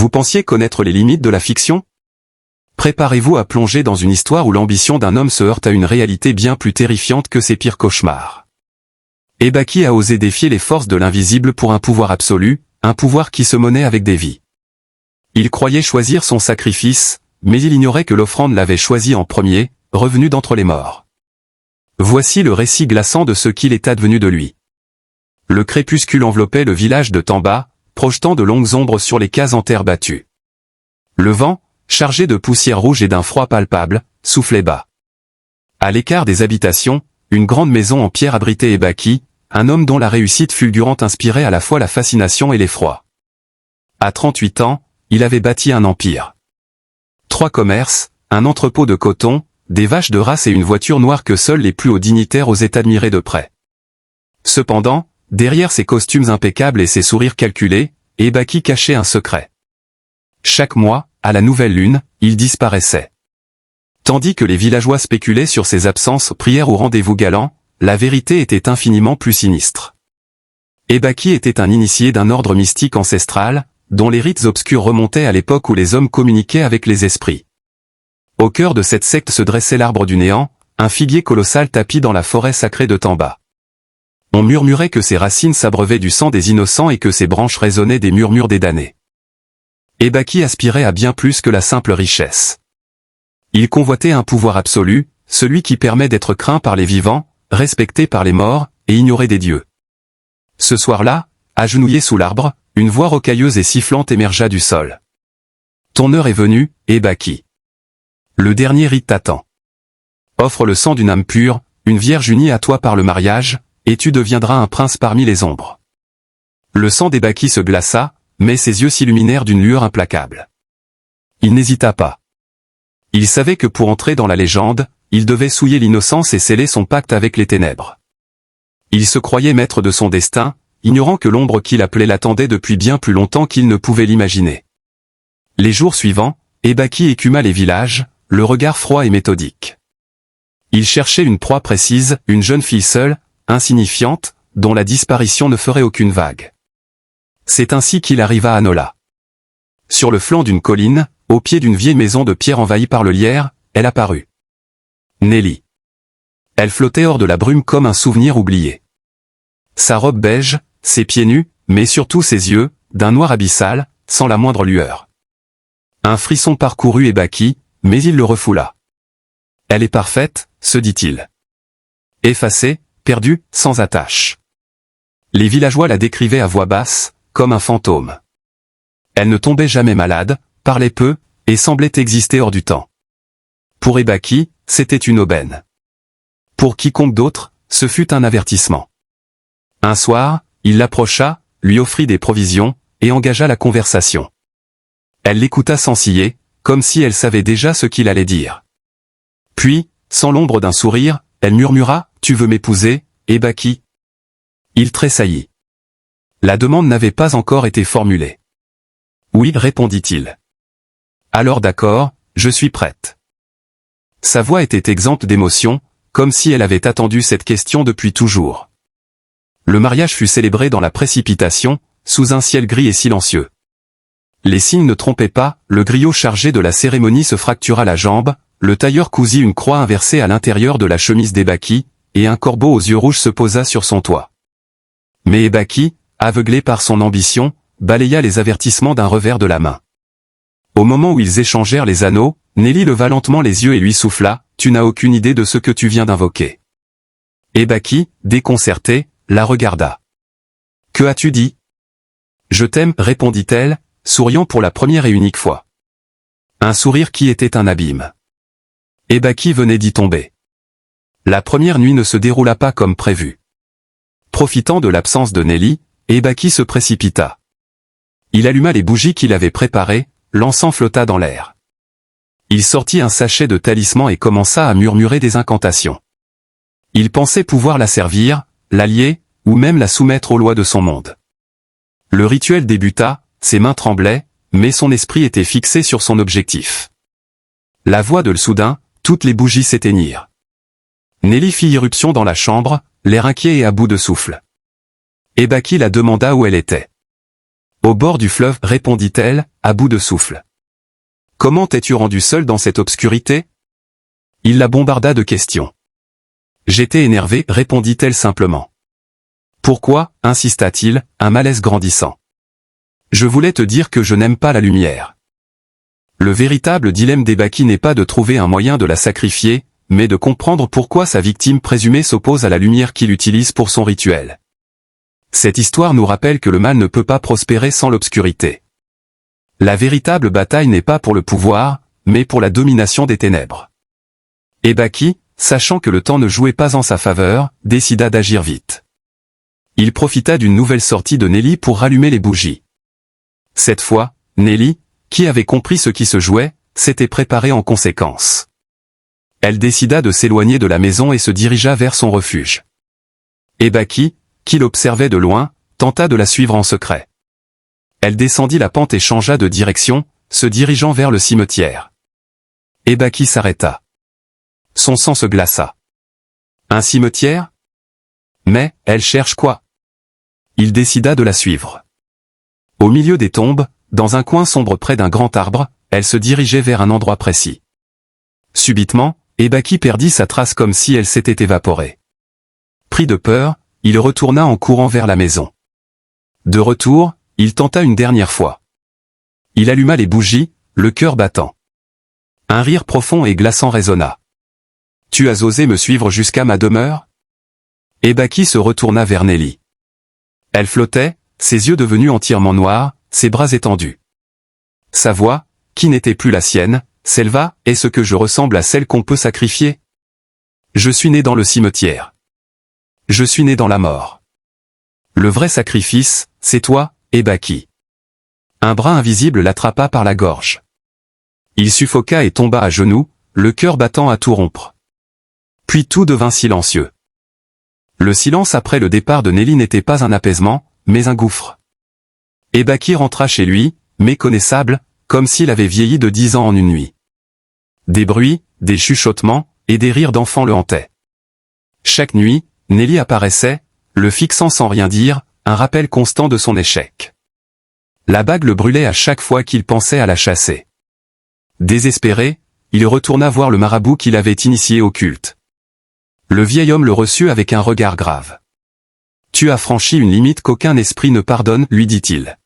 Vous pensiez connaître les limites de la fiction? Préparez-vous à plonger dans une histoire où l'ambition d'un homme se heurte à une réalité bien plus terrifiante que ses pires cauchemars. Ebaki a osé défier les forces de l'invisible pour un pouvoir absolu, un pouvoir qui se monnait avec des vies. Il croyait choisir son sacrifice, mais il ignorait que l'offrande l'avait choisi en premier, revenu d'entre les morts. Voici le récit glaçant de ce qu'il est advenu de lui. Le crépuscule enveloppait le village de Tamba, projetant de longues ombres sur les cases en terre battue. Le vent, chargé de poussière rouge et d'un froid palpable, soufflait bas. À l'écart des habitations, une grande maison en pierre abritait Ebaki, un homme dont la réussite fulgurante inspirait à la fois la fascination et l'effroi. À 38 ans, il avait bâti un empire. 3 commerces, un entrepôt de coton, des vaches de race et une voiture noire que seuls les plus hauts dignitaires osaient admirer de près. Cependant, derrière ses costumes impeccables et ses sourires calculés, Ebaki cachait un secret. Chaque mois, à la nouvelle lune, il disparaissait. Tandis que les villageois spéculaient sur ses absences, prières ou rendez-vous galants, la vérité était infiniment plus sinistre. Ebaki était un initié d'un ordre mystique ancestral, dont les rites obscurs remontaient à l'époque où les hommes communiquaient avec les esprits. Au cœur de cette secte se dressait l'arbre du néant, un figuier colossal tapi dans la forêt sacrée de Tamba. On murmurait que ses racines s'abreuvaient du sang des innocents et que ses branches résonnaient des murmures des damnés. Ebaki aspirait à bien plus que la simple richesse. Il convoitait un pouvoir absolu, celui qui permet d'être craint par les vivants, respecté par les morts, et ignoré des dieux. Ce soir-là, agenouillé sous l'arbre, une voix rocailleuse et sifflante émergea du sol. Ton heure est venue, Ebaki. Le dernier rite t'attend. Offre le sang d'une âme pure, une vierge unie à toi par le mariage, et tu deviendras un prince parmi les ombres. Le sang d'Ebaki se glaça, mais ses yeux s'illuminèrent d'une lueur implacable. Il n'hésita pas. Il savait que pour entrer dans la légende, il devait souiller l'innocence et sceller son pacte avec les ténèbres. Il se croyait maître de son destin, ignorant que l'ombre qu'il appelait l'attendait depuis bien plus longtemps qu'il ne pouvait l'imaginer. Les jours suivants, Ebaki écuma les villages, le regard froid et méthodique. Il cherchait une proie précise, une jeune fille seule, insignifiante, dont la disparition ne ferait aucune vague. C'est ainsi qu'il arriva à Nola. Sur le flanc d'une colline, au pied d'une vieille maison de pierre envahie par le lierre, elle apparut. Nelly. Elle flottait hors de la brume comme un souvenir oublié. Sa robe beige, ses pieds nus, mais surtout ses yeux, d'un noir abyssal, sans la moindre lueur. Un frisson parcourut Ebaki, mais il le refoula. Elle est parfaite, se dit-il. Effacée, perdue, sans attache. Les villageois la décrivaient à voix basse, comme un fantôme. Elle ne tombait jamais malade, parlait peu, et semblait exister hors du temps. Pour Ebaki, c'était une aubaine. Pour quiconque d'autre, ce fut un avertissement. Un soir, il l'approcha, lui offrit des provisions, et engagea la conversation. Elle l'écouta sans ciller, comme si elle savait déjà ce qu'il allait dire. Puis, sans l'ombre d'un sourire, elle murmura, « Tu veux m'épouser, Ebaki ?» Il tressaillit. La demande n'avait pas encore été formulée. « Oui, répondit-il. »« Alors d'accord, je suis prête. » Sa voix était exempte d'émotion, comme si elle avait attendu cette question depuis toujours. Le mariage fut célébré dans la précipitation, sous un ciel gris et silencieux. Les signes ne trompaient pas, le griot chargé de la cérémonie se fractura la jambe, le tailleur cousit une croix inversée à l'intérieur de la chemise d'Ebaki, et un corbeau aux yeux rouges se posa sur son toit. Mais Ebaki, aveuglé par son ambition, balaya les avertissements d'un revers de la main. Au moment où ils échangèrent les anneaux, Nelly leva lentement les yeux et lui souffla, « Tu n'as aucune idée de ce que tu viens d'invoquer. » Ebaki, déconcerté, la regarda. « Que as-tu dit ?»« Je t'aime, répondit-elle, souriant pour la première et unique fois. Un sourire qui était un abîme. Ebaki venait d'y tomber. La première nuit ne se déroula pas comme prévu. Profitant de l'absence de Nelly, Ebaki se précipita. Il alluma les bougies qu'il avait préparées, l'encens flotta dans l'air. Il sortit un sachet de talisman et commença à murmurer des incantations. Il pensait pouvoir la servir, l'allier, ou même la soumettre aux lois de son monde. Le rituel débuta, ses mains tremblaient, mais son esprit était fixé sur son objectif. La voix de soudain, toutes les bougies s'éteignirent. Nelly fit irruption dans la chambre, l'air inquiet et à bout de souffle. Ebaki la demanda où elle était. Au bord du fleuve, répondit-elle, à bout de souffle. Comment t'es-tu rendu seul dans cette obscurité? Il la bombarda de questions. J'étais énervé, répondit-elle simplement. Pourquoi, insista-t-il, un malaise grandissant. Je voulais te dire que je n'aime pas la lumière. Le véritable dilemme d'Ebaki n'est pas de trouver un moyen de la sacrifier, mais de comprendre pourquoi sa victime présumée s'oppose à la lumière qu'il utilise pour son rituel. Cette histoire nous rappelle que le mal ne peut pas prospérer sans l'obscurité. La véritable bataille n'est pas pour le pouvoir, mais pour la domination des ténèbres. Ebaki, sachant que le temps ne jouait pas en sa faveur, décida d'agir vite. Il profita d'une nouvelle sortie de Nelly pour rallumer les bougies. Cette fois, Nelly, qui avait compris ce qui se jouait, s'était préparée en conséquence. Elle décida de s'éloigner de la maison et se dirigea vers son refuge. Ebaki, qui l'observait de loin, tenta de la suivre en secret. Elle descendit la pente et changea de direction, se dirigeant vers le cimetière. Ebaki s'arrêta. Son sang se glaça. Un cimetière? Mais, elle cherche quoi? Il décida de la suivre. Au milieu des tombes, dans un coin sombre près d'un grand arbre, elle se dirigeait vers un endroit précis. Subitement, Ebaki perdit sa trace comme si elle s'était évaporée. Pris de peur, il retourna en courant vers la maison. De retour, il tenta une dernière fois. Il alluma les bougies, le cœur battant. Un rire profond et glaçant résonna. « Tu as osé me suivre jusqu'à ma demeure ?» Ebaki se retourna vers Nelly. Elle flottait, ses yeux devenus entièrement noirs, ses bras étendus. Sa voix, qui n'était plus la sienne, s'éleva. « Est-ce que je ressemble à celle qu'on peut sacrifier? Je suis né dans le cimetière. Je suis né dans la mort. Le vrai sacrifice, c'est toi, Ebaki. » Un bras invisible l'attrapa par la gorge. Il suffoqua et tomba à genoux, le cœur battant à tout rompre. Puis tout devint silencieux. Le silence après le départ de Nelly n'était pas un apaisement, mais un gouffre. Ebaki rentra chez lui, méconnaissable, comme s'il avait vieilli de 10 ans en une nuit. Des bruits, des chuchotements, et des rires d'enfants le hantaient. Chaque nuit, Nelly apparaissait, le fixant sans rien dire, un rappel constant de son échec. La bague le brûlait à chaque fois qu'il pensait à la chasser. Désespéré, il retourna voir le marabout qui l'avait initié au culte. Le vieil homme le reçut avec un regard grave. « Tu as franchi une limite qu'aucun esprit ne pardonne, lui dit-il.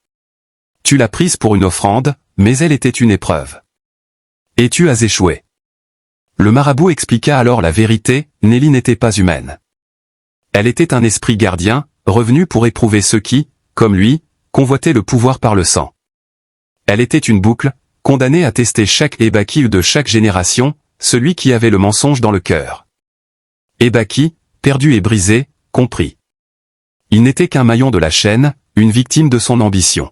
Tu l'as prise pour une offrande, mais elle était une épreuve. Et tu as échoué. » Le marabout expliqua alors la vérité, Nelly n'était pas humaine. Elle était un esprit gardien, revenu pour éprouver ceux qui, comme lui, convoitaient le pouvoir par le sang. Elle était une boucle, condamnée à tester chaque Ebaki de chaque génération, celui qui avait le mensonge dans le cœur. Ebaki, perdu et brisé, comprit. Il n'était qu'un maillon de la chaîne, une victime de son ambition.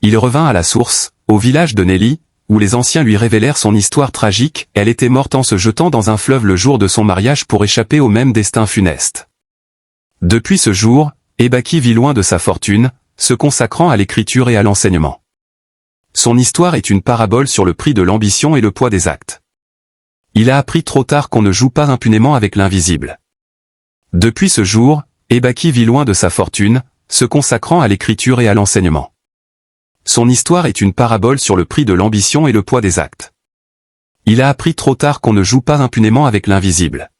Il revint à la source, au village de Nelly, où les anciens lui révélèrent son histoire tragique. Elle était morte en se jetant dans un fleuve le jour de son mariage pour échapper au même destin funeste. Depuis ce jour, Ebaki vit loin de sa fortune, se consacrant à l'écriture et à l'enseignement. Son histoire est une parabole sur le prix de l'ambition et le poids des actes. Il a appris trop tard qu'on ne joue pas impunément avec l'invisible. Depuis ce jour, Ebaki vit loin de sa fortune, se consacrant à l'écriture et à l'enseignement. Son histoire est une parabole sur le prix de l'ambition et le poids des actes. Il a appris trop tard qu'on ne joue pas impunément avec l'invisible.